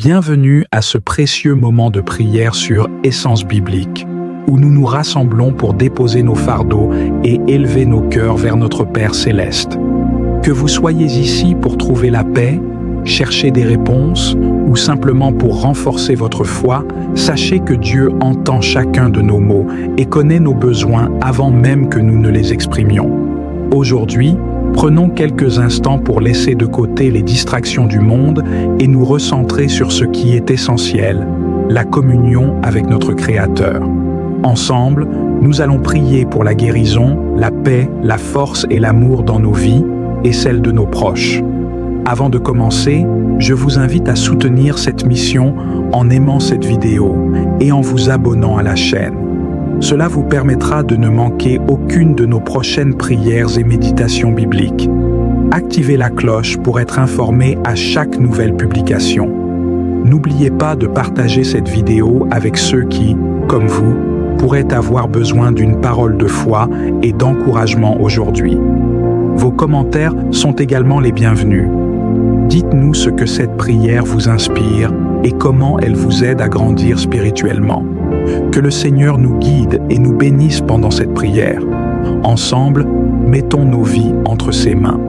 Bienvenue à ce précieux moment de prière sur Essence Biblique, où nous nous rassemblons pour déposer nos fardeaux et élever nos cœurs vers notre Père Céleste. Que vous soyez ici pour trouver la paix, chercher des réponses ou simplement pour renforcer votre foi, sachez que Dieu entend chacun de nos mots et connaît nos besoins avant même que nous ne les exprimions. Aujourd'hui, prenons quelques instants pour laisser de côté les distractions du monde et nous recentrer sur ce qui est essentiel, la communion avec notre Créateur. Ensemble, nous allons prier pour la guérison, la paix, la force et l'amour dans nos vies et celles de nos proches. Avant de commencer, je vous invite à soutenir cette mission en aimant cette vidéo et en vous abonnant à la chaîne. Cela vous permettra de ne manquer aucune de nos prochaines prières et méditations bibliques. Activez la cloche pour être informé à chaque nouvelle publication. N'oubliez pas de partager cette vidéo avec ceux qui, comme vous, pourraient avoir besoin d'une parole de foi et d'encouragement aujourd'hui. Vos commentaires sont également les bienvenus. Dites-nous ce que cette prière vous inspire et comment elle vous aide à grandir spirituellement. Que le Seigneur nous guide et nous bénisse pendant cette prière. Ensemble, mettons nos vies entre ses mains.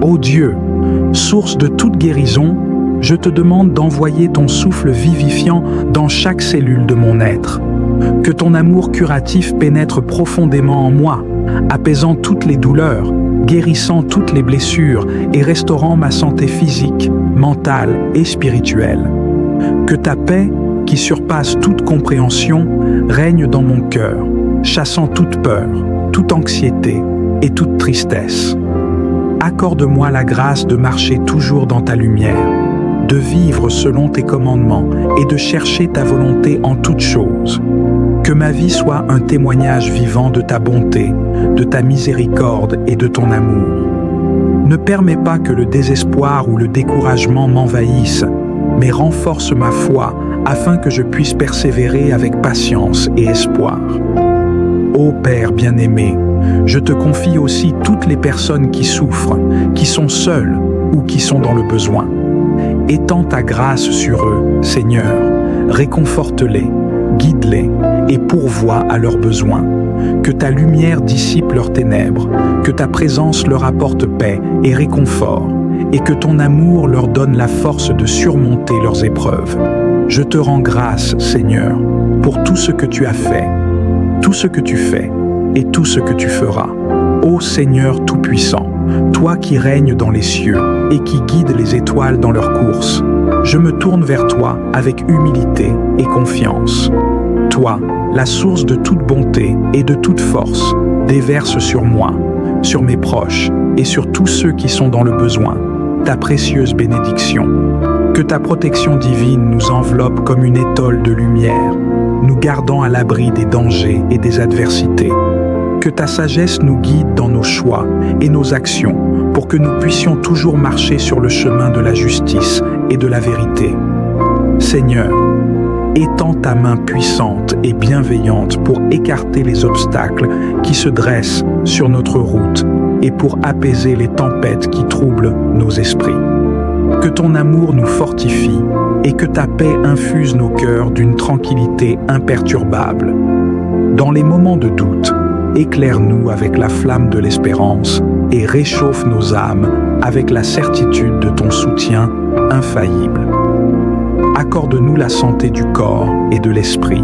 Ô Dieu, source de toute guérison, je te demande d'envoyer ton souffle vivifiant dans chaque cellule de mon être. Que ton amour curatif pénètre profondément en moi, apaisant toutes les douleurs, guérissant toutes les blessures et restaurant ma santé physique, mentale et spirituelle. Que ta paix, qui surpasse toute compréhension, règne dans mon cœur, chassant toute peur, toute anxiété et toute tristesse. Accorde-moi la grâce de marcher toujours dans ta lumière, de vivre selon tes commandements et de chercher ta volonté en toutes choses. Que ma vie soit un témoignage vivant de ta bonté, de ta miséricorde et de ton amour. Ne permets pas que le désespoir ou le découragement m'envahissent, mais renforce ma foi afin que je puisse persévérer avec patience et espoir. Ô Père bien-aimé, je te confie aussi toutes les personnes qui souffrent, qui sont seules ou qui sont dans le besoin. Étends ta grâce sur eux, Seigneur, réconforte-les, guide-les et pourvois à leurs besoins. Que ta lumière dissipe leurs ténèbres, que ta présence leur apporte paix et réconfort, et que ton amour leur donne la force de surmonter leurs épreuves. Je te rends grâce, Seigneur, pour tout ce que tu as fait, tout ce que tu fais et tout ce que tu feras. Ô Seigneur Tout-Puissant, toi qui règnes dans les cieux et qui guides les étoiles dans leur course, je me tourne vers toi avec humilité et confiance. Toi, la source de toute bonté et de toute force, déverse sur moi, sur mes proches et sur tous ceux qui sont dans le besoin, ta précieuse bénédiction. Que ta protection divine nous enveloppe comme une étole de lumière, nous gardant à l'abri des dangers et des adversités. Que ta sagesse nous guide dans nos choix et nos actions pour que nous puissions toujours marcher sur le chemin de la justice et de la vérité. Seigneur, étends ta main puissante et bienveillante pour écarter les obstacles qui se dressent sur notre route et pour apaiser les tempêtes qui troublent nos esprits. Que ton amour nous fortifie et que ta paix infuse nos cœurs d'une tranquillité imperturbable. Dans les moments de doute, éclaire-nous avec la flamme de l'espérance et réchauffe nos âmes avec la certitude de ton soutien infaillible. Accorde-nous la santé du corps et de l'esprit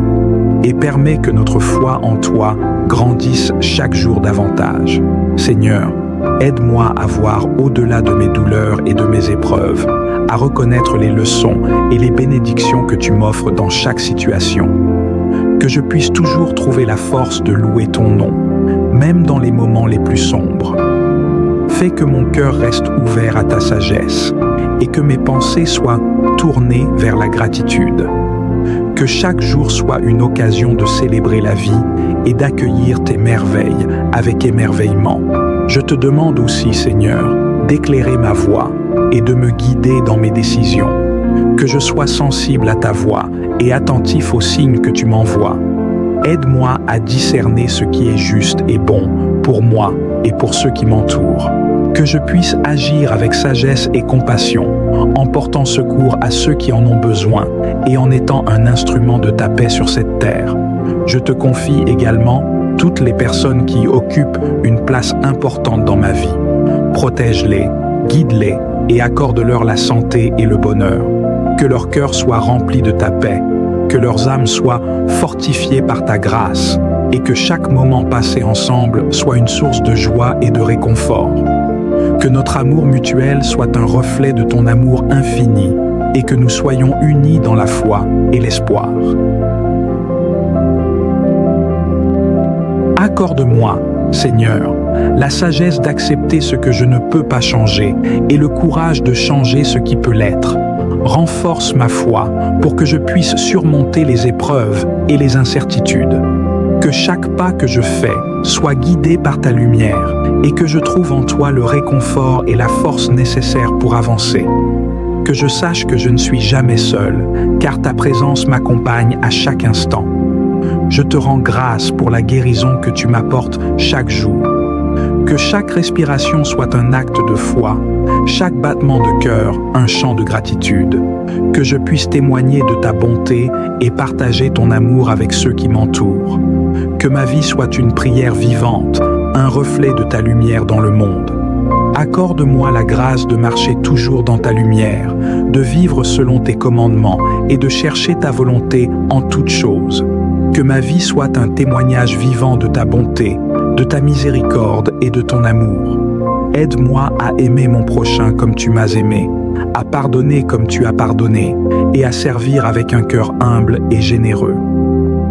et permets que notre foi en toi grandisse chaque jour davantage. Seigneur, aide-moi à voir au-delà de mes douleurs et de mes épreuves, à reconnaître les leçons et les bénédictions que tu m'offres dans chaque situation. Que je puisse toujours trouver la force de louer ton nom, même dans les moments les plus sombres. Fais que mon cœur reste ouvert à ta sagesse et que mes pensées soient tournées vers la gratitude. Que chaque jour soit une occasion de célébrer la vie et d'accueillir tes merveilles avec émerveillement. Je te demande aussi, Seigneur, d'éclairer ma voix et de me guider dans mes décisions. Que je sois sensible à ta voix et attentif aux signes que tu m'envoies. Aide-moi à discerner ce qui est juste et bon pour moi et pour ceux qui m'entourent. que je puisse agir avec sagesse et compassion, en portant secours à ceux qui en ont besoin et en étant un instrument de ta paix sur cette terre. Je te confie également toutes les personnes qui occupent une place importante dans ma vie. Protège-les, guide-les et accorde-leur la santé et le bonheur. Que leur cœur soit rempli de ta paix, que leurs âmes soient fortifiées par ta grâce et que chaque moment passé ensemble soit une source de joie et de réconfort. Que notre amour mutuel soit un reflet de ton amour infini et que nous soyons unis dans la foi et l'espoir. Accorde-moi, Seigneur, la sagesse d'accepter ce que je ne peux pas changer et le courage de changer ce qui peut l'être. Renforce ma foi pour que je puisse surmonter les épreuves et les incertitudes. Que chaque pas que je fais soit guidé par ta lumière et que je trouve en toi le réconfort et la force nécessaires pour avancer. Que je sache que je ne suis jamais seul, car ta présence m'accompagne à chaque instant. Je te rends grâce pour la guérison que tu m'apportes chaque jour. Que chaque respiration soit un acte de foi, chaque battement de cœur un chant de gratitude. Que je puisse témoigner de ta bonté et partager ton amour avec ceux qui m'entourent. Que ma vie soit une prière vivante, un reflet de ta lumière dans le monde. Accorde-moi la grâce de marcher toujours dans ta lumière, de vivre selon tes commandements et de chercher ta volonté en toutes choses. Que ma vie soit un témoignage vivant de ta bonté, de ta miséricorde et de ton amour. Aide-moi à aimer mon prochain comme tu m'as aimé, à pardonner comme tu as pardonné et à servir avec un cœur humble et généreux.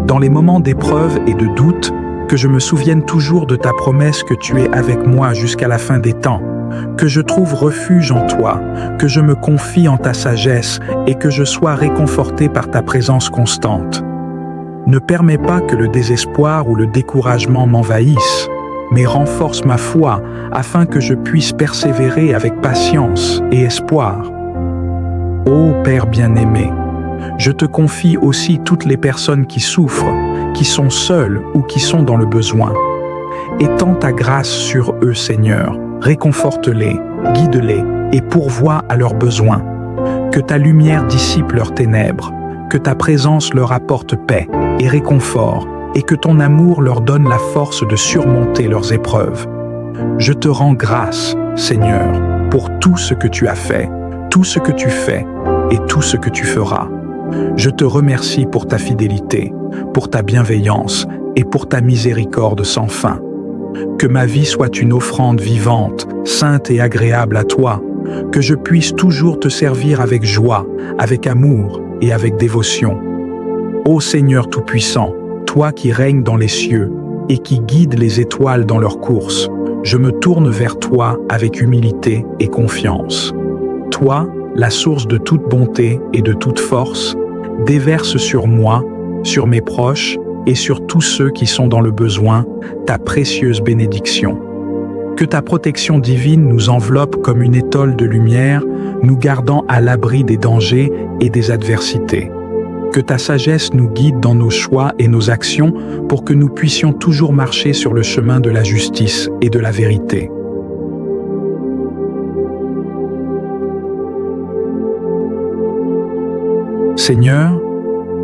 Dans les moments d'épreuve et de doute, que je me souvienne toujours de ta promesse que tu es avec moi jusqu'à la fin des temps, que je trouve refuge en toi, que je me confie en ta sagesse et que je sois réconforté par ta présence constante. Ne permets pas que le désespoir ou le découragement m'envahissent, mais renforce ma foi afin que je puisse persévérer avec patience et espoir. Ô Père bien-aimé, je te confie aussi toutes les personnes qui souffrent, qui sont seules ou qui sont dans le besoin. Étends ta grâce sur eux, Seigneur, réconforte-les, guide-les et pourvois à leurs besoins. Que ta lumière dissipe leurs ténèbres, que ta présence leur apporte paix et réconfort, et que ton amour leur donne la force de surmonter leurs épreuves. Je te rends grâce, Seigneur, pour tout ce que tu as fait, tout ce que tu fais et tout ce que tu feras. Je te remercie pour ta fidélité, pour ta bienveillance et pour ta miséricorde sans fin. Que ma vie soit une offrande vivante, sainte et agréable à toi, que je puisse toujours te servir avec joie, avec amour et avec dévotion. Ô Seigneur Tout-Puissant, toi qui règnes dans les cieux et qui guides les étoiles dans leur course, je me tourne vers toi avec humilité et confiance. Toi, la source de toute bonté et de toute force, déverse sur moi, sur mes proches et sur tous ceux qui sont dans le besoin, ta précieuse bénédiction. Que ta protection divine nous enveloppe comme une étole de lumière, nous gardant à l'abri des dangers et des adversités. Que ta sagesse nous guide dans nos choix et nos actions pour que nous puissions toujours marcher sur le chemin de la justice et de la vérité. Seigneur,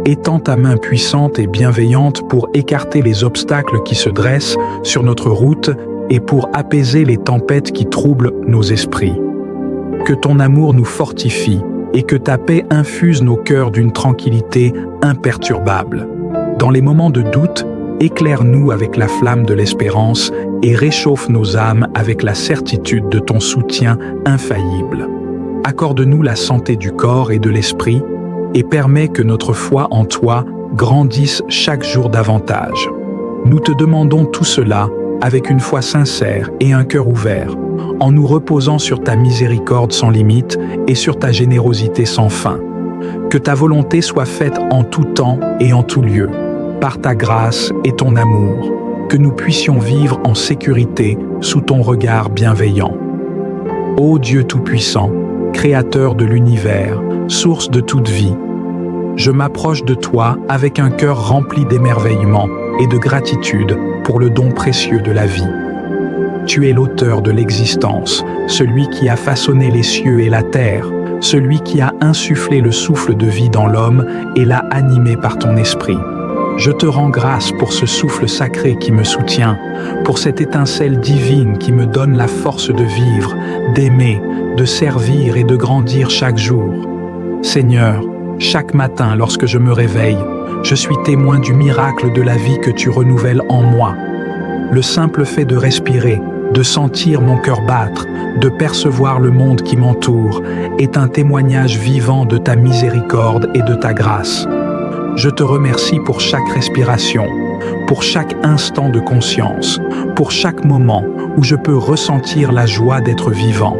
étends ta main puissante et bienveillante pour écarter les obstacles qui se dressent sur notre route et pour apaiser les tempêtes qui troublent nos esprits. Que ton amour nous fortifie et que ta paix infuse nos cœurs d'une tranquillité imperturbable. Dans les moments de doute, éclaire-nous avec la flamme de l'espérance et réchauffe nos âmes avec la certitude de ton soutien infaillible. Accorde-nous la santé du corps et de l'esprit et permets que notre foi en toi grandisse chaque jour davantage. Nous te demandons tout cela avec une foi sincère et un cœur ouvert, en nous reposant sur ta miséricorde sans limite et sur ta générosité sans fin. Que ta volonté soit faite en tout temps et en tout lieu, par ta grâce et ton amour, que nous puissions vivre en sécurité sous ton regard bienveillant. Ô Dieu Tout-Puissant, Créateur de l'univers, source de toute vie, je m'approche de toi avec un cœur rempli d'émerveillement et de gratitude pour le don précieux de la vie. Tu es l'auteur de l'existence, celui qui a façonné les cieux et la terre, celui qui a insufflé le souffle de vie dans l'homme et l'a animé par ton esprit. Je te rends grâce pour ce souffle sacré qui me soutient, pour cette étincelle divine qui me donne la force de vivre, d'aimer, de servir et de grandir chaque jour. Seigneur, chaque matin lorsque je me réveille, je suis témoin du miracle de la vie que tu renouvelles en moi. Le simple fait de respirer, de sentir mon cœur battre, de percevoir le monde qui m'entoure, est un témoignage vivant de ta miséricorde et de ta grâce. Je te remercie pour chaque respiration, pour chaque instant de conscience, pour chaque moment où je peux ressentir la joie d'être vivant.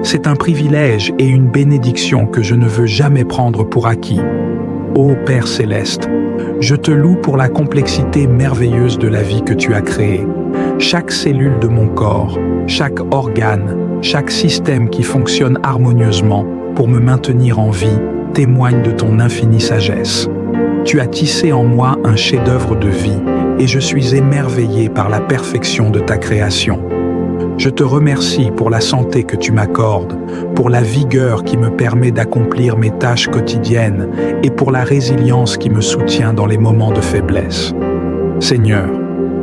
C'est un privilège et une bénédiction que je ne veux jamais prendre pour acquis. Ô Père céleste, je te loue pour la complexité merveilleuse de la vie que tu as créée. Chaque cellule de mon corps, chaque organe, chaque système qui fonctionne harmonieusement pour me maintenir en vie témoigne de ton infinie sagesse. Tu as tissé en moi un chef-d'œuvre de vie et je suis émerveillé par la perfection de ta création. Je te remercie pour la santé que tu m'accordes, pour la vigueur qui me permet d'accomplir mes tâches quotidiennes et pour la résilience qui me soutient dans les moments de faiblesse. Seigneur,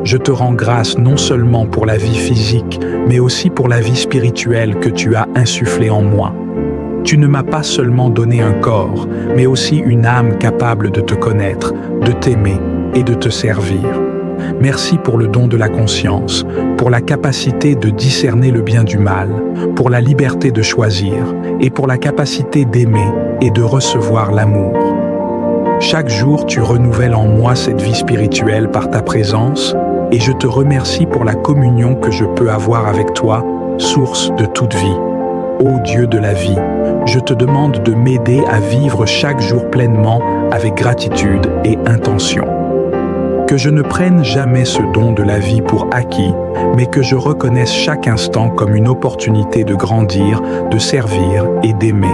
je te rends grâce non seulement pour la vie physique, mais aussi pour la vie spirituelle que tu as insufflée en moi. Tu ne m'as pas seulement donné un corps, mais aussi une âme capable de te connaître, de t'aimer et de te servir. Merci pour le don de la conscience, pour la capacité de discerner le bien du mal, pour la liberté de choisir et pour la capacité d'aimer et de recevoir l'amour. Chaque jour, tu renouvelles en moi cette vie spirituelle par ta présence et je te remercie pour la communion que je peux avoir avec toi, source de toute vie. Ô Dieu de la vie, je te demande de m'aider à vivre chaque jour pleinement avec gratitude et intention. Que je ne prenne jamais ce don de la vie pour acquis, mais que je reconnaisse chaque instant comme une opportunité de grandir, de servir et d'aimer.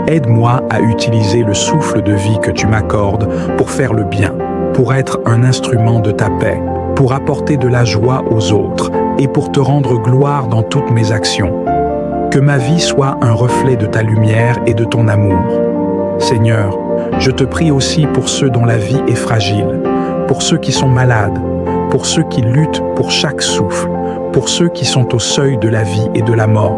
Aide-moi à utiliser le souffle de vie que tu m'accordes pour faire le bien, pour être un instrument de ta paix, pour apporter de la joie aux autres et pour te rendre gloire dans toutes mes actions. Que ma vie soit un reflet de ta lumière et de ton amour. Seigneur, je te prie aussi pour ceux dont la vie est fragile, pour ceux qui sont malades, pour ceux qui luttent pour chaque souffle, pour ceux qui sont au seuil de la vie et de la mort.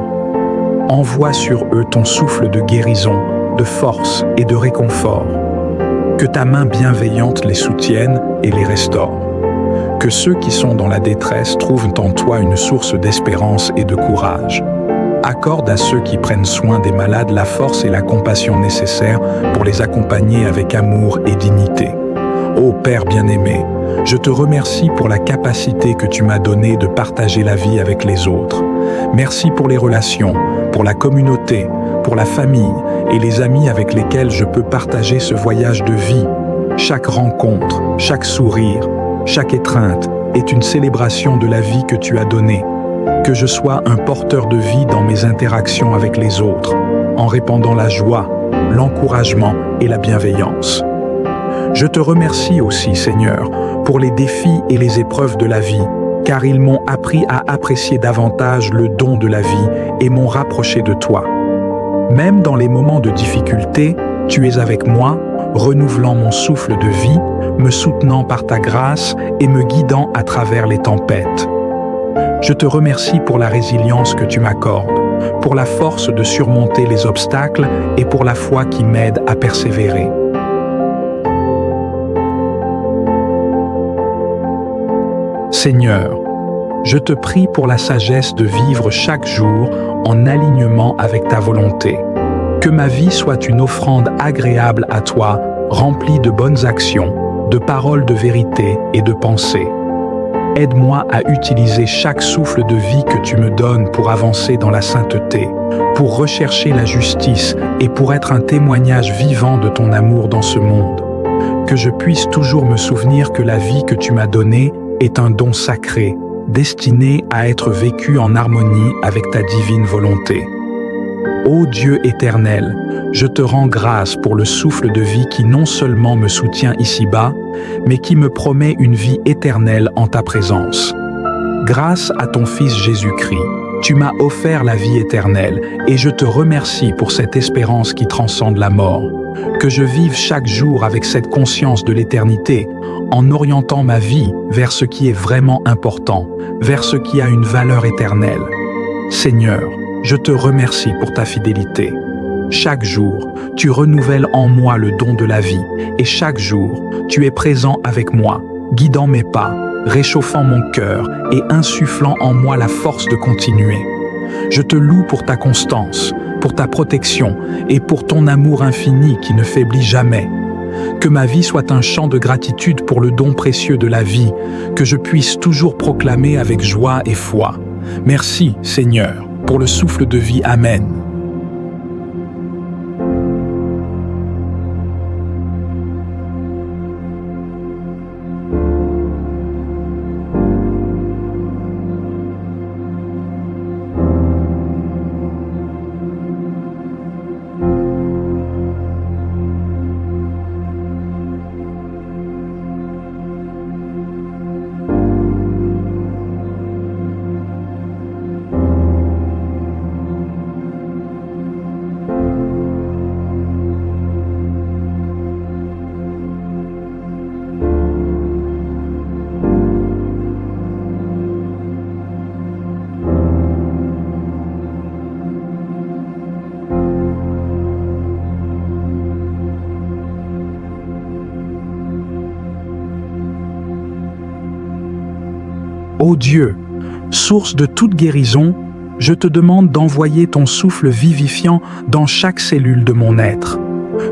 Envoie sur eux ton souffle de guérison, de force et de réconfort. Que ta main bienveillante les soutienne et les restaure. Que ceux qui sont dans la détresse trouvent en toi une source d'espérance et de courage. Accorde à ceux qui prennent soin des malades la force et la compassion nécessaires pour les accompagner avec amour et dignité. Ô Père bien-aimé, je te remercie pour la capacité que tu m'as donnée de partager la vie avec les autres. Merci pour les relations, pour la communauté, pour la famille et les amis avec lesquels je peux partager ce voyage de vie. Chaque rencontre, chaque sourire, chaque étreinte est une célébration de la vie que tu as donnée. Que je sois un porteur de vie dans mes interactions avec les autres, en répandant la joie, l'encouragement et la bienveillance. Je te remercie aussi, Seigneur, pour les défis et les épreuves de la vie, car ils m'ont appris à apprécier davantage le don de la vie et m'ont rapproché de toi. Même dans les moments de difficulté, tu es avec moi, renouvelant mon souffle de vie, me soutenant par ta grâce et me guidant à travers les tempêtes. Je te remercie pour la résilience que tu m'accordes, pour la force de surmonter les obstacles et pour la foi qui m'aide à persévérer. Seigneur, je te prie pour la sagesse de vivre chaque jour en alignement avec ta volonté. Que ma vie soit une offrande agréable à toi, remplie de bonnes actions, de paroles de vérité et de pensées. Aide-moi à utiliser chaque souffle de vie que tu me donnes pour avancer dans la sainteté, pour rechercher la justice et pour être un témoignage vivant de ton amour dans ce monde. Que je puisse toujours me souvenir que la vie que tu m'as donnée est un don sacré, destiné à être vécu en harmonie avec ta divine volonté. Ô Dieu éternel, je te rends grâce pour le souffle de vie qui non seulement me soutient ici-bas, mais qui me promet une vie éternelle en ta présence. Grâce à ton Fils Jésus-Christ, tu m'as offert la vie éternelle et je te remercie pour cette espérance qui transcende la mort. Que je vive chaque jour avec cette conscience de l'éternité, en orientant ma vie vers ce qui est vraiment important, vers ce qui a une valeur éternelle. Seigneur, je te remercie pour ta fidélité. Chaque jour, tu renouvelles en moi le don de la vie et chaque jour, tu es présent avec moi, guidant mes pas, réchauffant mon cœur et insufflant en moi la force de continuer. Je te loue pour ta constance, pour ta protection et pour ton amour infini qui ne faiblit jamais. Que ma vie soit un chant de gratitude pour le don précieux de la vie, que je puisse toujours proclamer avec joie et foi. Merci, Seigneur, pour le souffle de vie. Amen. Ô Dieu, source de toute guérison, je te demande d'envoyer ton souffle vivifiant dans chaque cellule de mon être.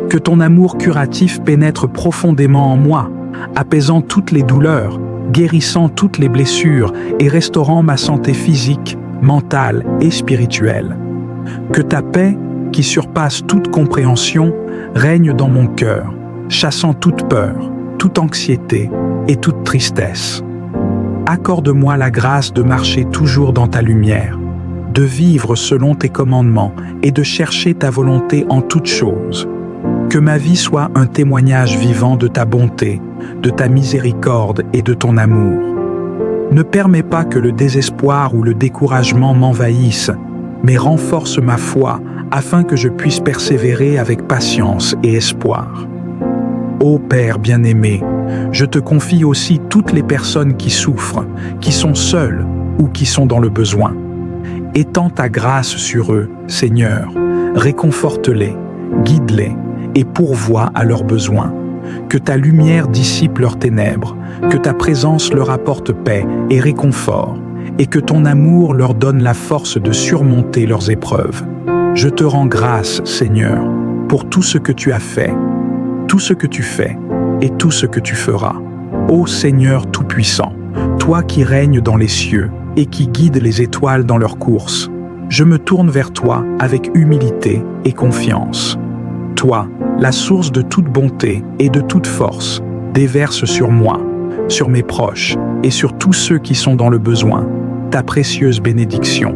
Que ton amour curatif pénètre profondément en moi, apaisant toutes les douleurs, guérissant toutes les blessures et restaurant ma santé physique, mentale et spirituelle. Que ta paix, qui surpasse toute compréhension, règne dans mon cœur, chassant toute peur, toute anxiété et toute tristesse. Accorde-moi la grâce de marcher toujours dans ta lumière, de vivre selon tes commandements et de chercher ta volonté en toutes choses. Que ma vie soit un témoignage vivant de ta bonté, de ta miséricorde et de ton amour. Ne permets pas que le désespoir ou le découragement m'envahissent, mais renforce ma foi afin que je puisse persévérer avec patience et espoir. Ô Père bien-aimé, je te confie aussi toutes les personnes qui souffrent, qui sont seules ou qui sont dans le besoin. Étends ta grâce sur eux, Seigneur, réconforte-les, guide-les et pourvois à leurs besoins. Que ta lumière dissipe leurs ténèbres, que ta présence leur apporte paix et réconfort, et que ton amour leur donne la force de surmonter leurs épreuves. Je te rends grâce, Seigneur, pour tout ce que tu as fait, tout ce que tu fais et tout ce que tu feras. Ô Seigneur Tout-Puissant, toi qui règnes dans les cieux et qui guides les étoiles dans leur course, je me tourne vers toi avec humilité et confiance. Toi, la source de toute bonté et de toute force, déverse sur moi, sur mes proches et sur tous ceux qui sont dans le besoin, ta précieuse bénédiction.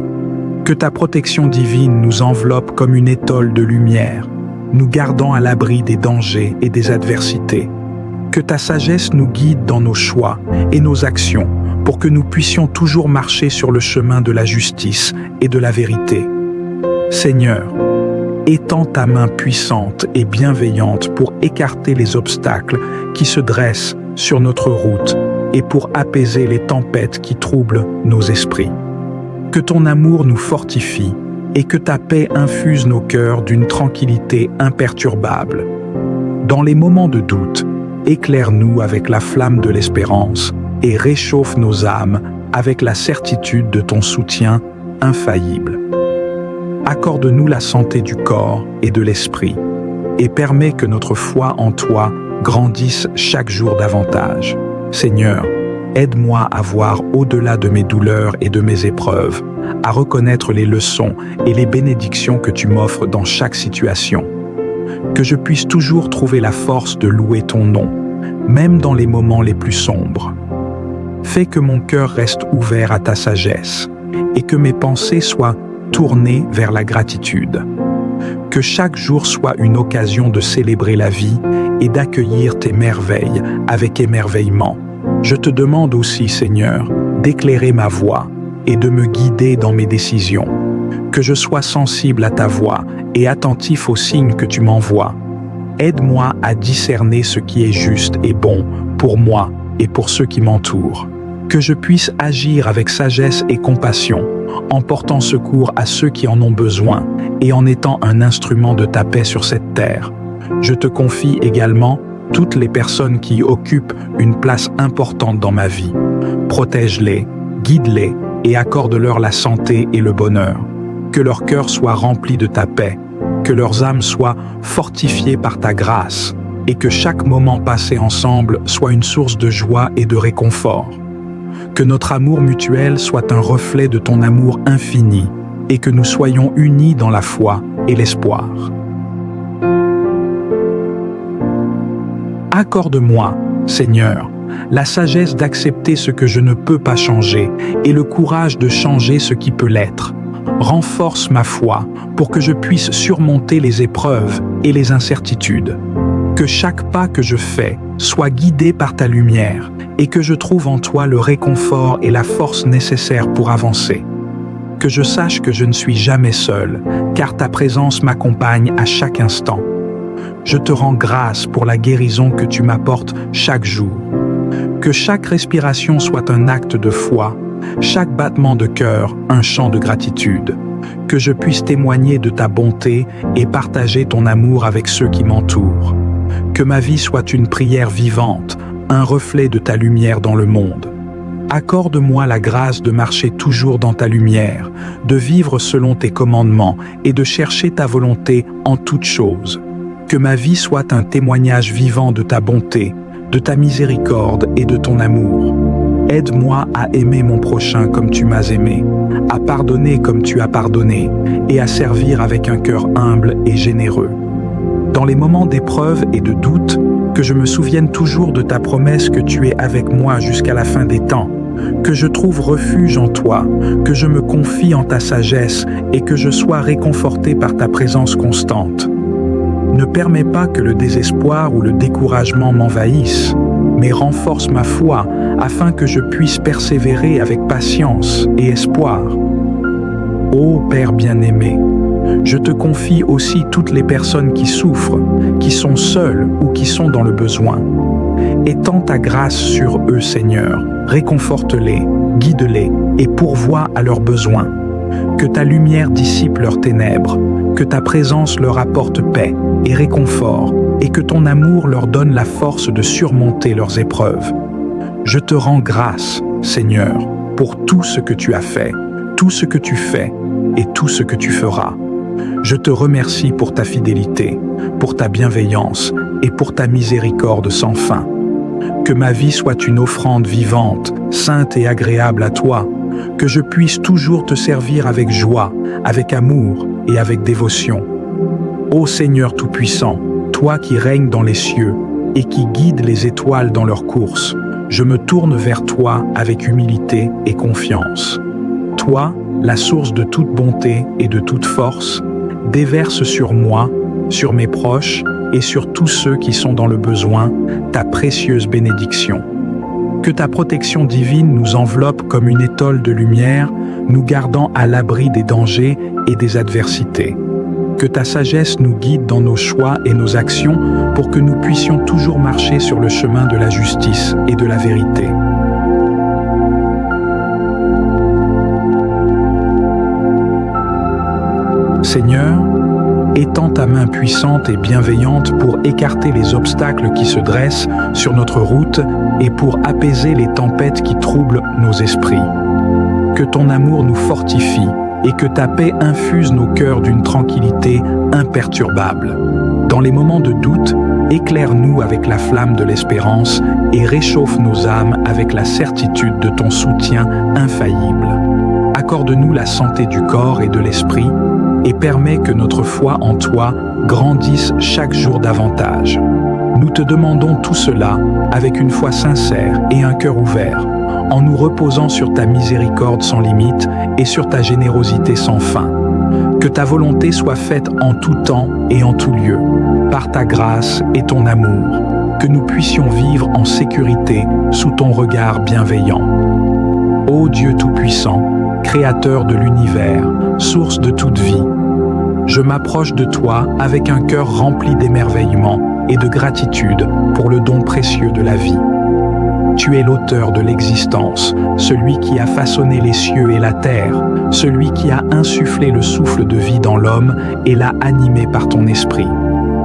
Que ta protection divine nous enveloppe comme une étole de lumière, nous gardant à l'abri des dangers et des adversités. Que ta sagesse nous guide dans nos choix et nos actions pour que nous puissions toujours marcher sur le chemin de la justice et de la vérité. Seigneur, étends ta main puissante et bienveillante pour écarter les obstacles qui se dressent sur notre route et pour apaiser les tempêtes qui troublent nos esprits. Que ton amour nous fortifie et que ta paix infuse nos cœurs d'une tranquillité imperturbable. Dans les moments de doute, éclaire-nous avec la flamme de l'espérance et réchauffe nos âmes avec la certitude de ton soutien infaillible. Accorde-nous la santé du corps et de l'esprit et permets que notre foi en toi grandisse chaque jour davantage. Seigneur, aide-moi à voir au-delà de mes douleurs et de mes épreuves, à reconnaître les leçons et les bénédictions que tu m'offres dans chaque situation. Que je puisse toujours trouver la force de louer ton nom, même dans les moments les plus sombres. Fais que mon cœur reste ouvert à ta sagesse et que mes pensées soient tournées vers la gratitude. Que chaque jour soit une occasion de célébrer la vie et d'accueillir tes merveilles avec émerveillement. Je te demande aussi, Seigneur, d'éclairer ma voie et de me guider dans mes décisions. Que je sois sensible à ta voix et attentif aux signes que tu m'envoies. Aide-moi à discerner ce qui est juste et bon pour moi et pour ceux qui m'entourent. Que je puisse agir avec sagesse et compassion, en portant secours à ceux qui en ont besoin et en étant un instrument de ta paix sur cette terre. Je te confie également toutes les personnes qui occupent une place importante dans ma vie. Protège-les, guide-les et accorde-leur la santé et le bonheur. Que leur cœur soit rempli de ta paix, que leurs âmes soient fortifiées par ta grâce et que chaque moment passé ensemble soit une source de joie et de réconfort. Que notre amour mutuel soit un reflet de ton amour infini et que nous soyons unis dans la foi et l'espoir. Accorde-moi, Seigneur, la sagesse d'accepter ce que je ne peux pas changer et le courage de changer ce qui peut l'être. Renforce ma foi pour que je puisse surmonter les épreuves et les incertitudes. Que chaque pas que je fais soit guidé par ta lumière et que je trouve en toi le réconfort et la force nécessaires pour avancer. Que je sache que je ne suis jamais seul, car ta présence m'accompagne à chaque instant. Je te rends grâce pour la guérison que tu m'apportes chaque jour. Que chaque respiration soit un acte de foi, chaque battement de cœur un chant de gratitude. Que je puisse témoigner de ta bonté et partager ton amour avec ceux qui m'entourent. Que ma vie soit une prière vivante, un reflet de ta lumière dans le monde. Accorde-moi la grâce de marcher toujours dans ta lumière, de vivre selon tes commandements et de chercher ta volonté en toutes choses. Que ma vie soit un témoignage vivant de ta bonté, de ta miséricorde et de ton amour. Aide-moi à aimer mon prochain comme tu m'as aimé, à pardonner comme tu as pardonné et à servir avec un cœur humble et généreux. Dans les moments d'épreuve et de doute, que je me souvienne toujours de ta promesse que tu es avec moi jusqu'à la fin des temps, que je trouve refuge en toi, que je me confie en ta sagesse et que je sois réconforté par ta présence constante. Ne permets pas que le désespoir ou le découragement m'envahissent, mais renforce ma foi afin que je puisse persévérer avec patience et espoir. Ô Père bien-aimé, je te confie aussi toutes les personnes qui souffrent, qui sont seules ou qui sont dans le besoin. Étends ta grâce sur eux, Seigneur, réconforte-les, guide-les et pourvois à leurs besoins. Que ta lumière dissipe leurs ténèbres, que ta présence leur apporte paix et réconfort, et que ton amour leur donne la force de surmonter leurs épreuves. Je te rends grâce, Seigneur, pour tout ce que tu as fait, tout ce que tu fais et tout ce que tu feras. Je te remercie pour ta fidélité, pour ta bienveillance et pour ta miséricorde sans fin. Que ma vie soit une offrande vivante, sainte et agréable à toi, que je puisse toujours te servir avec joie, avec amour et avec dévotion. Ô Seigneur Tout-Puissant, toi qui règnes dans les cieux et qui guides les étoiles dans leur course, je me tourne vers toi avec humilité et confiance. Toi, la source de toute bonté et de toute force, déverse sur moi, sur mes proches et sur tous ceux qui sont dans le besoin, ta précieuse bénédiction. Que ta protection divine nous enveloppe comme une étole de lumière, nous gardant à l'abri des dangers et des adversités. Que ta sagesse nous guide dans nos choix et nos actions pour que nous puissions toujours marcher sur le chemin de la justice et de la vérité. Seigneur, étends ta main puissante et bienveillante pour écarter les obstacles qui se dressent sur notre route et pour apaiser les tempêtes qui troublent nos esprits. Que ton amour nous fortifie et que ta paix infuse nos cœurs d'une tranquillité imperturbable. Dans les moments de doute, éclaire-nous avec la flamme de l'espérance et réchauffe nos âmes avec la certitude de ton soutien infaillible. Accorde-nous la santé du corps et de l'esprit et permets que notre foi en toi grandisse chaque jour davantage. Nous te demandons tout cela avec une foi sincère et un cœur ouvert, en nous reposant sur ta miséricorde sans limite et sur ta générosité sans fin. Que ta volonté soit faite en tout temps et en tout lieu, par ta grâce et ton amour, que nous puissions vivre en sécurité sous ton regard bienveillant. Ô Dieu Tout-Puissant, Créateur de l'univers, source de toute vie, je m'approche de toi avec un cœur rempli d'émerveillement et de gratitude pour le don précieux de la vie. Tu es l'auteur de l'existence, celui qui a façonné les cieux et la terre, celui qui a insufflé le souffle de vie dans l'homme et l'a animé par ton esprit.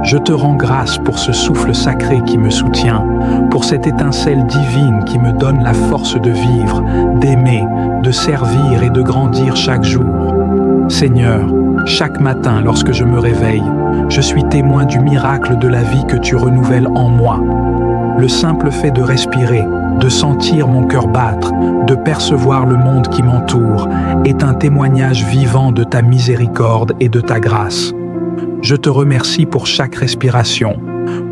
Je te rends grâce pour ce souffle sacré qui me soutient, pour cette étincelle divine qui me donne la force de vivre, d'aimer, de servir et de grandir chaque jour. Seigneur, chaque matin lorsque je me réveille, je suis témoin du miracle de la vie que tu renouvelles en moi. Le simple fait de respirer, de sentir mon cœur battre, de percevoir le monde qui m'entoure, est un témoignage vivant de ta miséricorde et de ta grâce. Je te remercie pour chaque respiration,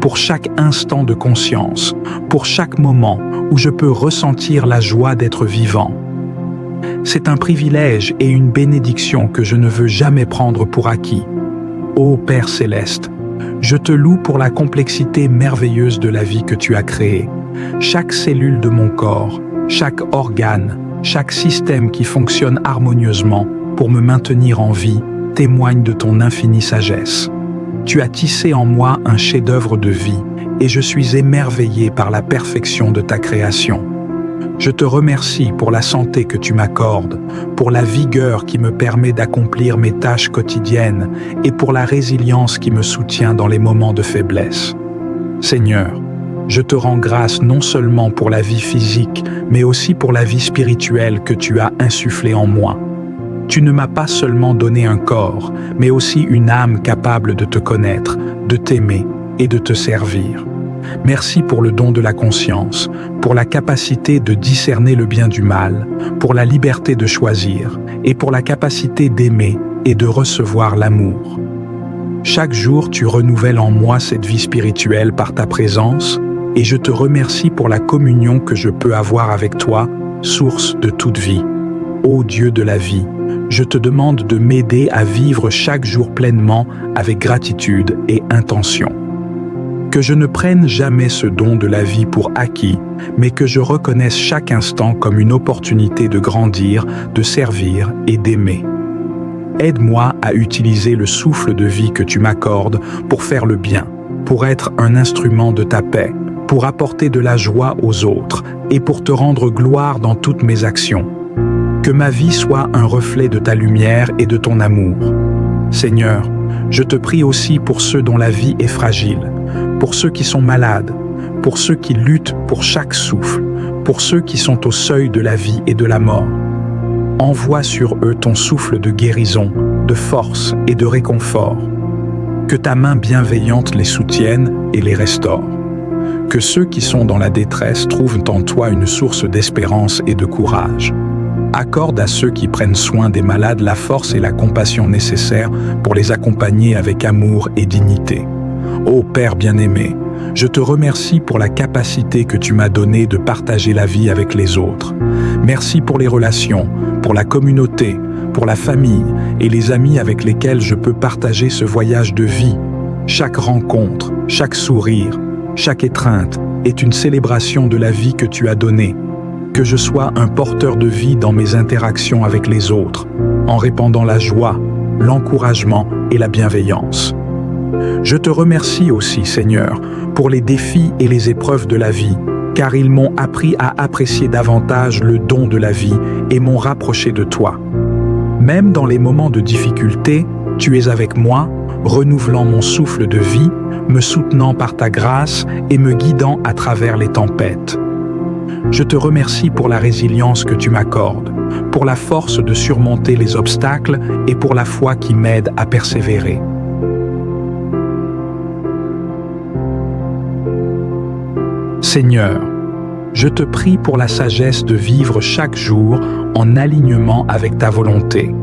pour chaque instant de conscience, pour chaque moment où je peux ressentir la joie d'être vivant. C'est un privilège et une bénédiction que je ne veux jamais prendre pour acquis. Ô Père céleste, je te loue pour la complexité merveilleuse de la vie que tu as créée. Chaque cellule de mon corps, chaque organe, chaque système qui fonctionne harmonieusement pour me maintenir en vie témoigne de ton infinie sagesse. Tu as tissé en moi un chef-d'œuvre de vie et je suis émerveillé par la perfection de ta création. Je te remercie pour la santé que tu m'accordes, pour la vigueur qui me permet d'accomplir mes tâches quotidiennes et pour la résilience qui me soutient dans les moments de faiblesse. Seigneur, je te rends grâce non seulement pour la vie physique, mais aussi pour la vie spirituelle que tu as insufflée en moi. Tu ne m'as pas seulement donné un corps, mais aussi une âme capable de te connaître, de t'aimer et de te servir. Merci pour le don de la conscience, pour la capacité de discerner le bien du mal, pour la liberté de choisir et pour la capacité d'aimer et de recevoir l'amour. Chaque jour, tu renouvelles en moi cette vie spirituelle par ta présence et je te remercie pour la communion que je peux avoir avec toi, source de toute vie. Ô Dieu de la vie, je te demande de m'aider à vivre chaque jour pleinement avec gratitude et intention. Que je ne prenne jamais ce don de la vie pour acquis, mais que je reconnaisse chaque instant comme une opportunité de grandir, de servir et d'aimer. Aide-moi à utiliser le souffle de vie que tu m'accordes pour faire le bien, pour être un instrument de ta paix, pour apporter de la joie aux autres et pour te rendre gloire dans toutes mes actions. Que ma vie soit un reflet de ta lumière et de ton amour. Seigneur, je te prie aussi pour ceux dont la vie est fragile, pour ceux qui sont malades, pour ceux qui luttent pour chaque souffle, pour ceux qui sont au seuil de la vie et de la mort. Envoie sur eux ton souffle de guérison, de force et de réconfort. Que ta main bienveillante les soutienne et les restaure. Que ceux qui sont dans la détresse trouvent en toi une source d'espérance et de courage. Accorde à ceux qui prennent soin des malades la force et la compassion nécessaires pour les accompagner avec amour et dignité. Ô Père bien-aimé, je te remercie pour la capacité que tu m'as donnée de partager la vie avec les autres. Merci pour les relations, pour la communauté, pour la famille et les amis avec lesquels je peux partager ce voyage de vie. Chaque rencontre, chaque sourire, chaque étreinte est une célébration de la vie que tu as donnée. Que je sois un porteur de vie dans mes interactions avec les autres, en répandant la joie, l'encouragement et la bienveillance. Je te remercie aussi, Seigneur, pour les défis et les épreuves de la vie, car ils m'ont appris à apprécier davantage le don de la vie et m'ont rapproché de toi. Même dans les moments de difficulté, tu es avec moi, renouvelant mon souffle de vie, me soutenant par ta grâce et me guidant à travers les tempêtes. Je te remercie pour la résilience que tu m'accordes, pour la force de surmonter les obstacles et pour la foi qui m'aide à persévérer. Seigneur, je te prie pour la sagesse de vivre chaque jour en alignement avec ta volonté.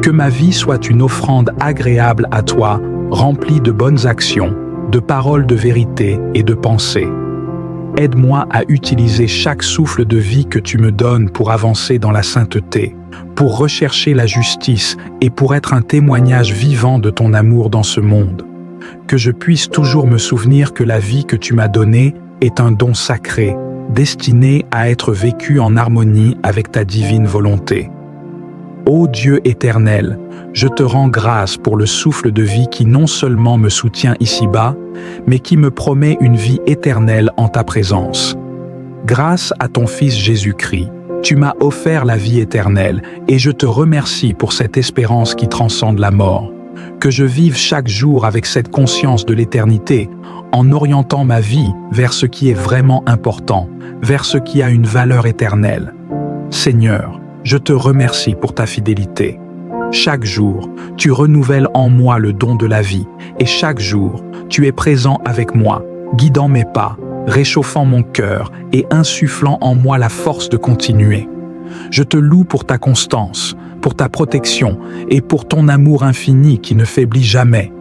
Que ma vie soit une offrande agréable à toi, remplie de bonnes actions, de paroles de vérité et de pensées. Aide-moi à utiliser chaque souffle de vie que tu me donnes pour avancer dans la sainteté, pour rechercher la justice et pour être un témoignage vivant de ton amour dans ce monde. Que je puisse toujours me souvenir que la vie que tu m'as donnée est un don sacré, destinée à être vécue en harmonie avec ta divine volonté. Ô Dieu éternel, je te rends grâce pour le souffle de vie qui non seulement me soutient ici-bas, mais qui me promet une vie éternelle en ta présence. Grâce à ton Fils Jésus-Christ, tu m'as offert la vie éternelle et je te remercie pour cette espérance qui transcende la mort. Que je vive chaque jour avec cette conscience de l'éternité, en orientant ma vie vers ce qui est vraiment important, vers ce qui a une valeur éternelle. Seigneur, je te remercie pour ta fidélité. Chaque jour, tu renouvelles en moi le don de la vie, et chaque jour, tu es présent avec moi, guidant mes pas, réchauffant mon cœur et insufflant en moi la force de continuer. Je te loue pour ta constance, pour ta protection et pour ton amour infini qui ne faiblit jamais.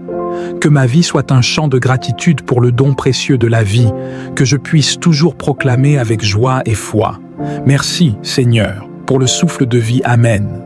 Que ma vie soit un chant de gratitude pour le don précieux de la vie, que je puisse toujours proclamer avec joie et foi. Merci, Seigneur, pour le souffle de vie. Amen.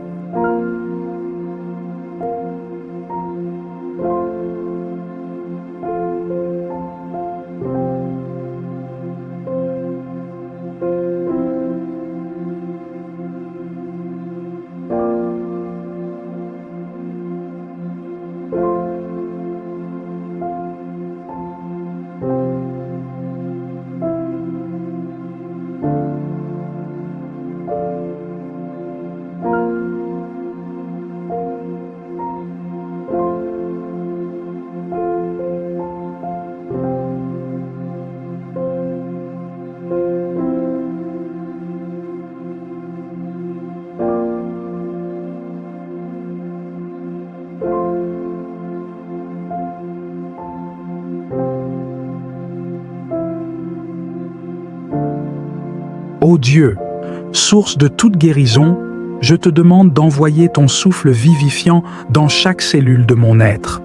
Ô Dieu, source de toute guérison, je te demande d'envoyer ton souffle vivifiant dans chaque cellule de mon être.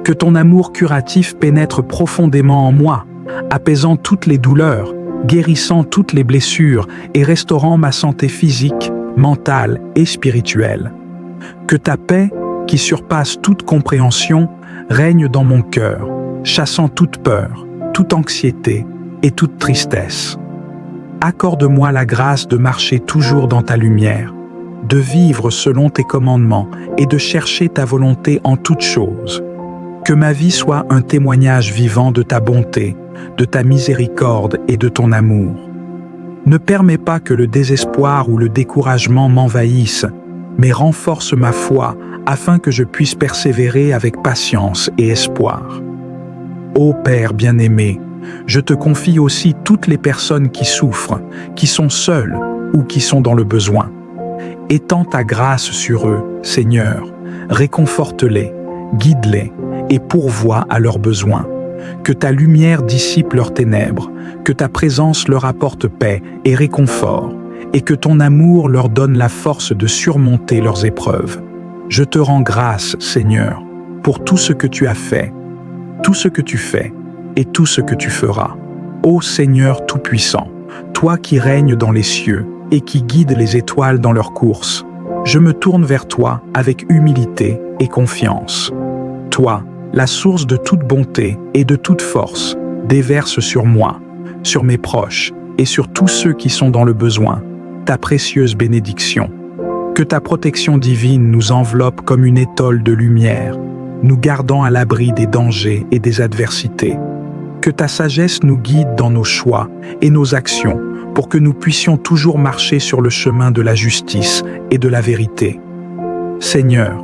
Que ton amour curatif pénètre profondément en moi, apaisant toutes les douleurs, guérissant toutes les blessures et restaurant ma santé physique, mentale et spirituelle. Que ta paix, qui surpasse toute compréhension, règne dans mon cœur, chassant toute peur, toute anxiété et toute tristesse. Accorde-moi la grâce de marcher toujours dans ta lumière, de vivre selon tes commandements et de chercher ta volonté en toutes choses. Que ma vie soit un témoignage vivant de ta bonté, de ta miséricorde et de ton amour. Ne permets pas que le désespoir ou le découragement m'envahissent, mais renforce ma foi afin que je puisse persévérer avec patience et espoir. Ô Père bien-aimé, je te confie aussi toutes les personnes qui souffrent, qui sont seules ou qui sont dans le besoin. Étends ta grâce sur eux, Seigneur, réconforte-les, guide-les et pourvois à leurs besoins. Que ta lumière dissipe leurs ténèbres, que ta présence leur apporte paix et réconfort, et que ton amour leur donne la force de surmonter leurs épreuves. Je te rends grâce, Seigneur, pour tout ce que tu as fait, tout ce que tu fais, et tout ce que tu feras. Ô Seigneur Tout-Puissant, toi qui règnes dans les cieux et qui guides les étoiles dans leur course, je me tourne vers toi avec humilité et confiance. Toi, la source de toute bonté et de toute force, déverse sur moi, sur mes proches et sur tous ceux qui sont dans le besoin, ta précieuse bénédiction. Que ta protection divine nous enveloppe comme une étole de lumière, nous gardant à l'abri des dangers et des adversités. Que ta sagesse nous guide dans nos choix et nos actions pour que nous puissions toujours marcher sur le chemin de la justice et de la vérité. Seigneur,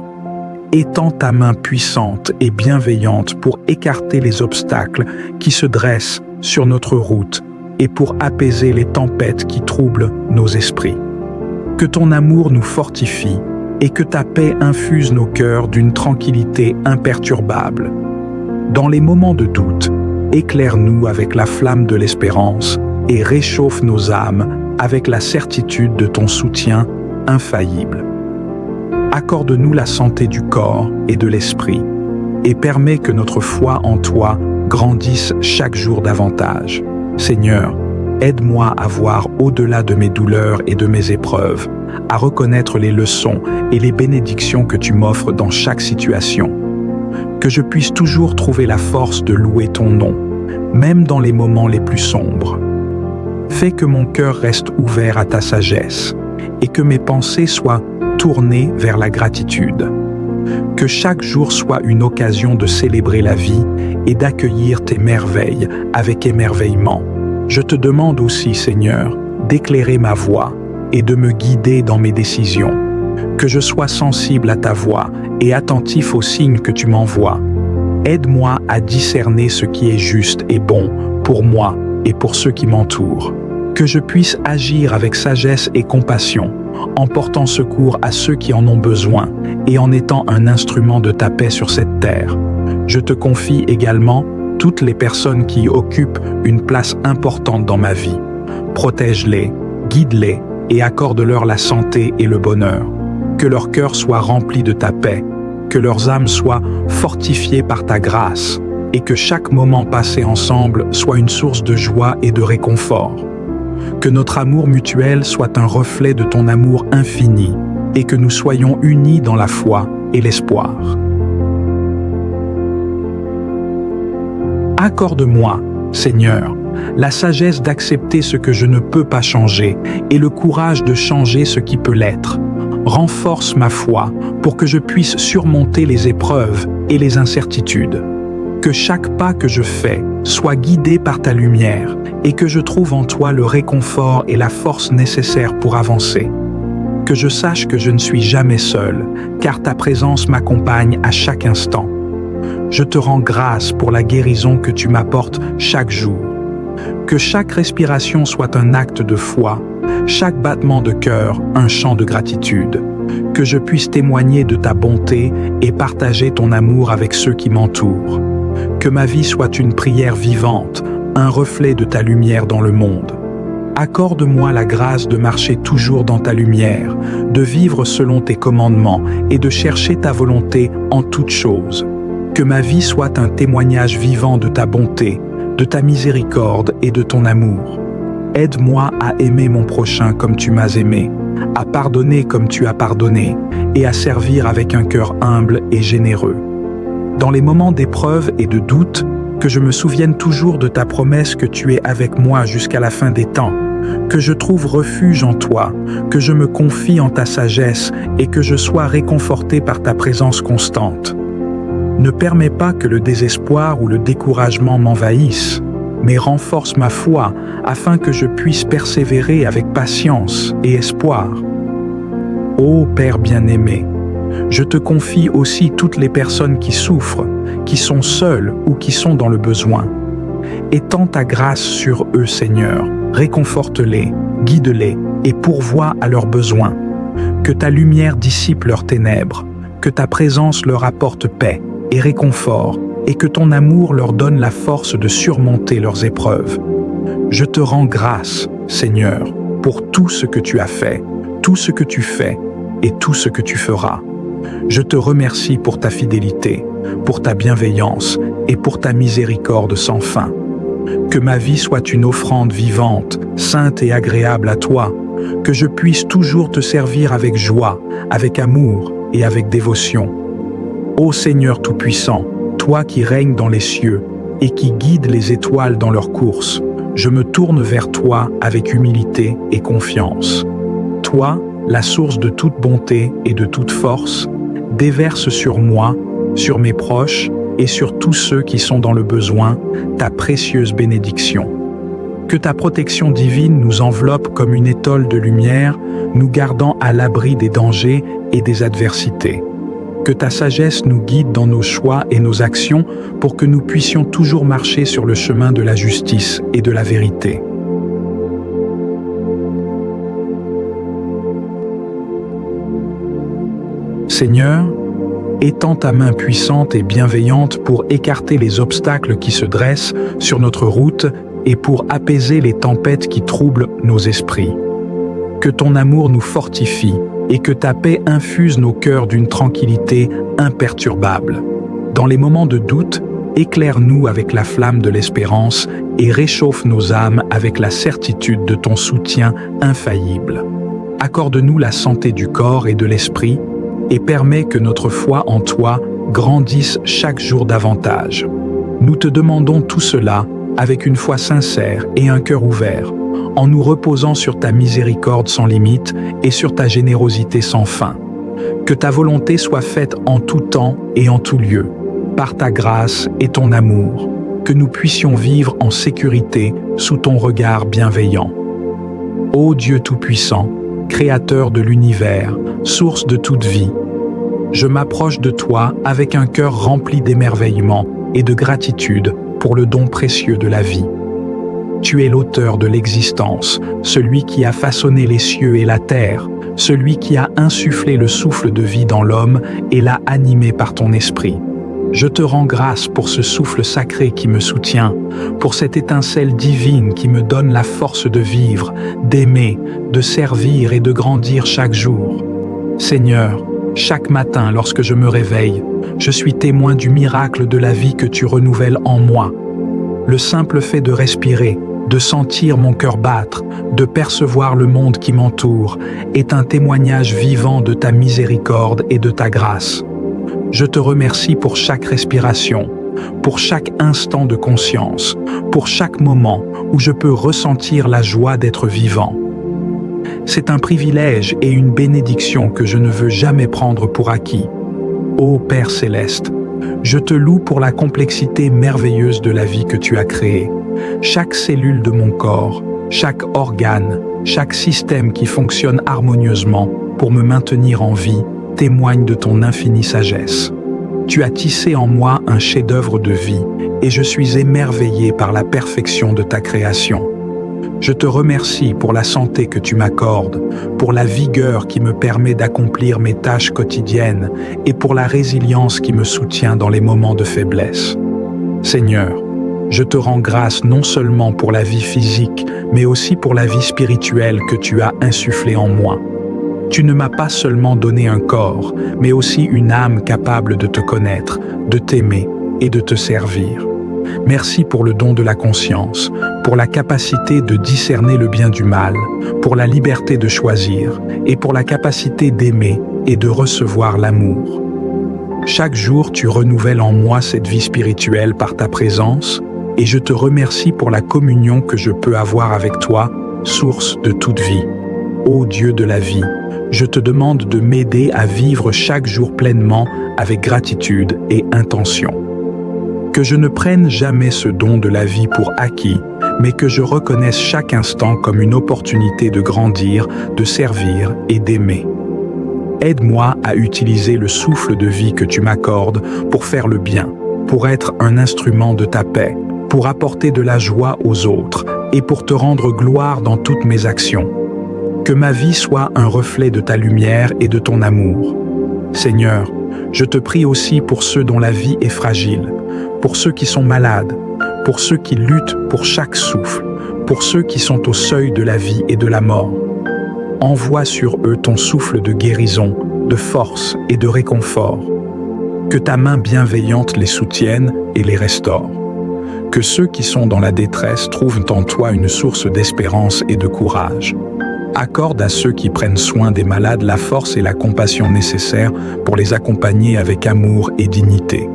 étends ta main puissante et bienveillante pour écarter les obstacles qui se dressent sur notre route et pour apaiser les tempêtes qui troublent nos esprits. Que ton amour nous fortifie et que ta paix infuse nos cœurs d'une tranquillité imperturbable. Dans les moments de doute, éclaire-nous avec la flamme de l'espérance et réchauffe nos âmes avec la certitude de ton soutien infaillible. Accorde-nous la santé du corps et de l'esprit et permets que notre foi en toi grandisse chaque jour davantage. Seigneur, aide-moi à voir au-delà de mes douleurs et de mes épreuves, à reconnaître les leçons et les bénédictions que tu m'offres dans chaque situation. Que je puisse toujours trouver la force de louer ton nom, même dans les moments les plus sombres. Fais que mon cœur reste ouvert à ta sagesse et que mes pensées soient tournées vers la gratitude. Que chaque jour soit une occasion de célébrer la vie et d'accueillir tes merveilles avec émerveillement. Je te demande aussi, Seigneur, d'éclairer ma voie et de me guider dans mes décisions. Que je sois sensible à ta voix et attentif aux signes que tu m'envoies. Aide-moi à discerner ce qui est juste et bon pour moi et pour ceux qui m'entourent. Que je puisse agir avec sagesse et compassion, en portant secours à ceux qui en ont besoin et en étant un instrument de ta paix sur cette terre. Je te confie également toutes les personnes qui occupent une place importante dans ma vie. Protège-les, guide-les et accorde-leur la santé et le bonheur. Que leur cœur soit rempli de ta paix, que leurs âmes soient fortifiées par ta grâce et que chaque moment passé ensemble soit une source de joie et de réconfort. Que notre amour mutuel soit un reflet de ton amour infini et que nous soyons unis dans la foi et l'espoir. Accorde-moi, Seigneur, la sagesse d'accepter ce que je ne peux pas changer et le courage de changer ce qui peut l'être. Renforce ma foi pour que je puisse surmonter les épreuves et les incertitudes. Que chaque pas que je fais soit guidé par ta lumière et que je trouve en toi le réconfort et la force nécessaires pour avancer. Que je sache que je ne suis jamais seul, car ta présence m'accompagne à chaque instant. Je te rends grâce pour la guérison que tu m'apportes chaque jour. Que chaque respiration soit un acte de foi, chaque battement de cœur un chant de gratitude. Que je puisse témoigner de ta bonté et partager ton amour avec ceux qui m'entourent. Que ma vie soit une prière vivante, un reflet de ta lumière dans le monde. Accorde-moi la grâce de marcher toujours dans ta lumière, de vivre selon tes commandements et de chercher ta volonté en toutes choses. Que ma vie soit un témoignage vivant de ta bonté, de ta miséricorde et de ton amour. Aide-moi à aimer mon prochain comme tu m'as aimé, à pardonner comme tu as pardonné et à servir avec un cœur humble et généreux. Dans les moments d'épreuve et de doute, que je me souvienne toujours de ta promesse que tu es avec moi jusqu'à la fin des temps, que je trouve refuge en toi, que je me confie en ta sagesse et que je sois réconforté par ta présence constante. Ne permets pas que le désespoir ou le découragement m'envahissent, mais renforce ma foi afin que je puisse persévérer avec patience et espoir. Ô Père bien-aimé, je te confie aussi toutes les personnes qui souffrent, qui sont seules ou qui sont dans le besoin. Étends ta grâce sur eux, Seigneur, réconforte-les, guide-les et pourvois à leurs besoins. Que ta lumière dissipe leurs ténèbres, que ta présence leur apporte paix et réconfort, et que ton amour leur donne la force de surmonter leurs épreuves. Je te rends grâce, Seigneur, pour tout ce que tu as fait, tout ce que tu fais et tout ce que tu feras. Je te remercie pour ta fidélité, pour ta bienveillance et pour ta miséricorde sans fin. Que ma vie soit une offrande vivante, sainte et agréable à toi, que je puisse toujours te servir avec joie, avec amour et avec dévotion. Ô Seigneur Tout-Puissant, toi qui règnes dans les cieux et qui guides les étoiles dans leur course, je me tourne vers toi avec humilité et confiance. Toi, la source de toute bonté et de toute force, déverse sur moi, sur mes proches et sur tous ceux qui sont dans le besoin, ta précieuse bénédiction. Que ta protection divine nous enveloppe comme une étole de lumière, nous gardant à l'abri des dangers et des adversités. Que ta sagesse nous guide dans nos choix et nos actions pour que nous puissions toujours marcher sur le chemin de la justice et de la vérité. Seigneur, étends ta main puissante et bienveillante pour écarter les obstacles qui se dressent sur notre route et pour apaiser les tempêtes qui troublent nos esprits. Que ton amour nous fortifie et que ta paix infuse nos cœurs d'une tranquillité imperturbable. Dans les moments de doute, éclaire-nous avec la flamme de l'espérance et réchauffe nos âmes avec la certitude de ton soutien infaillible. Accorde-nous la santé du corps et de l'esprit et permets que notre foi en toi grandisse chaque jour davantage. Nous te demandons tout cela avec une foi sincère et un cœur ouvert, en nous reposant sur ta miséricorde sans limite et sur ta générosité sans fin. Que ta volonté soit faite en tout temps et en tout lieu, par ta grâce et ton amour, que nous puissions vivre en sécurité sous ton regard bienveillant. Ô Dieu Tout-Puissant, Créateur de l'univers, source de toute vie, je m'approche de toi avec un cœur rempli d'émerveillement et de gratitude pour le don précieux de la vie. Tu es l'auteur de l'existence, celui qui a façonné les cieux et la terre, celui qui a insufflé le souffle de vie dans l'homme et l'a animé par ton esprit. Je te rends grâce pour ce souffle sacré qui me soutient, pour cette étincelle divine qui me donne la force de vivre, d'aimer, de servir et de grandir chaque jour. Seigneur, chaque matin lorsque je me réveille, je suis témoin du miracle de la vie que tu renouvelles en moi. Le simple fait de respirer, de sentir mon cœur battre, de percevoir le monde qui m'entoure, est un témoignage vivant de ta miséricorde et de ta grâce. Je te remercie pour chaque respiration, pour chaque instant de conscience, pour chaque moment où je peux ressentir la joie d'être vivant. C'est un privilège et une bénédiction que je ne veux jamais prendre pour acquis. Ô Père céleste, je te loue pour la complexité merveilleuse de la vie que tu as créée. Chaque cellule de mon corps, chaque organe, chaque système qui fonctionne harmonieusement pour me maintenir en vie témoigne de ton infinie sagesse. Tu as tissé en moi un chef-d'œuvre de vie et je suis émerveillé par la perfection de ta création. Je te remercie pour la santé que tu m'accordes, pour la vigueur qui me permet d'accomplir mes tâches quotidiennes et pour la résilience qui me soutient dans les moments de faiblesse. Seigneur, je te rends grâce non seulement pour la vie physique, mais aussi pour la vie spirituelle que tu as insufflée en moi. Tu ne m'as pas seulement donné un corps, mais aussi une âme capable de te connaître, de t'aimer et de te servir. Merci pour le don de la conscience, pour la capacité de discerner le bien du mal, pour la liberté de choisir et pour la capacité d'aimer et de recevoir l'amour. Chaque jour, tu renouvelles en moi cette vie spirituelle par ta présence et je te remercie pour la communion que je peux avoir avec toi, source de toute vie. Ô Dieu de la vie, je te demande de m'aider à vivre chaque jour pleinement avec gratitude et intention. Que je ne prenne jamais ce don de la vie pour acquis, mais que je reconnaisse chaque instant comme une opportunité de grandir, de servir et d'aimer. Aide-moi à utiliser le souffle de vie que tu m'accordes pour faire le bien, pour être un instrument de ta paix, pour apporter de la joie aux autres et pour te rendre gloire dans toutes mes actions. Que ma vie soit un reflet de ta lumière et de ton amour. Seigneur, je te prie aussi pour ceux dont la vie est fragile, pour ceux qui sont malades, pour ceux qui luttent pour chaque souffle, pour ceux qui sont au seuil de la vie et de la mort. Envoie sur eux ton souffle de guérison, de force et de réconfort. Que ta main bienveillante les soutienne et les restaure. Que ceux qui sont dans la détresse trouvent en toi une source d'espérance et de courage. Accorde à ceux qui prennent soin des malades la force et la compassion nécessaires pour les accompagner avec amour et dignité.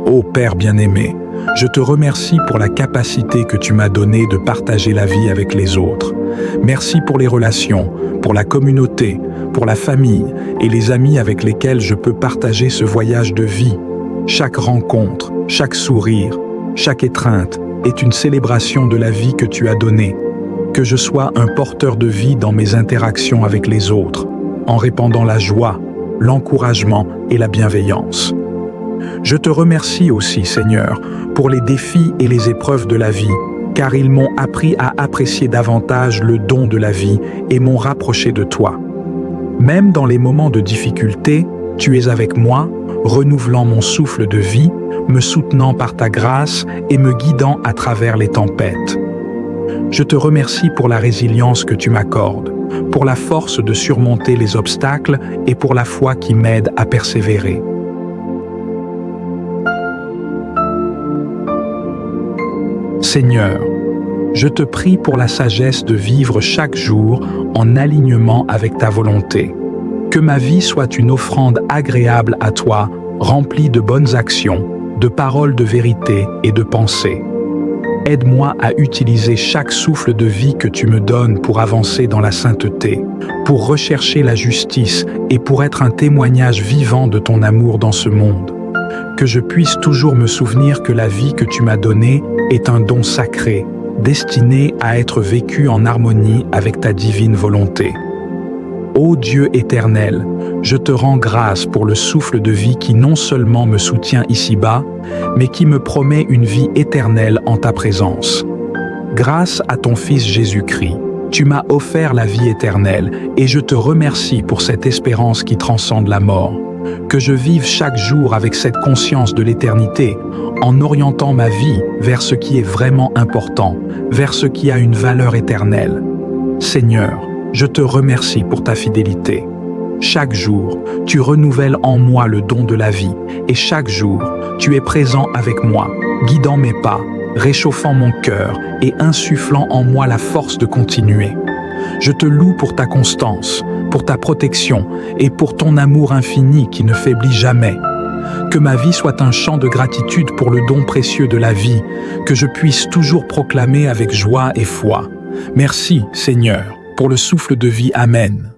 Ô Père bien-aimé, je te remercie pour la capacité que tu m'as donnée de partager la vie avec les autres. Merci pour les relations, pour la communauté, pour la famille et les amis avec lesquels je peux partager ce voyage de vie. Chaque rencontre, chaque sourire, chaque étreinte est une célébration de la vie que tu as donnée. Que je sois un porteur de vie dans mes interactions avec les autres, en répandant la joie, l'encouragement et la bienveillance. Je te remercie aussi, Seigneur, pour les défis et les épreuves de la vie, car ils m'ont appris à apprécier davantage le don de la vie et m'ont rapproché de toi. Même dans les moments de difficulté, tu es avec moi, renouvelant mon souffle de vie, me soutenant par ta grâce et me guidant à travers les tempêtes. Je te remercie pour la résilience que tu m'accordes, pour la force de surmonter les obstacles et pour la foi qui m'aide à persévérer. Seigneur, je te prie pour la sagesse de vivre chaque jour en alignement avec ta volonté. Que ma vie soit une offrande agréable à toi, remplie de bonnes actions, de paroles de vérité et de pensées. Aide-moi à utiliser chaque souffle de vie que tu me donnes pour avancer dans la sainteté, pour rechercher la justice et pour être un témoignage vivant de ton amour dans ce monde. Que je puisse toujours me souvenir que la vie que tu m'as donnée est un don sacré, destiné à être vécu en harmonie avec ta divine volonté. Ô Dieu éternel, je te rends grâce pour le souffle de vie qui non seulement me soutient ici-bas, mais qui me promet une vie éternelle en ta présence. Grâce à ton Fils Jésus-Christ, tu m'as offert la vie éternelle et je te remercie pour cette espérance qui transcende la mort. Que je vive chaque jour avec cette conscience de l'éternité, en orientant ma vie vers ce qui est vraiment important, vers ce qui a une valeur éternelle. Seigneur, je te remercie pour ta fidélité. Chaque jour, tu renouvelles en moi le don de la vie, et chaque jour, tu es présent avec moi, guidant mes pas, réchauffant mon cœur et insufflant en moi la force de continuer. Je te loue pour ta constance, pour ta protection et pour ton amour infini qui ne faiblit jamais. Que ma vie soit un chant de gratitude pour le don précieux de la vie, que je puisse toujours proclamer avec joie et foi. Merci, Seigneur, pour le souffle de vie. Amen.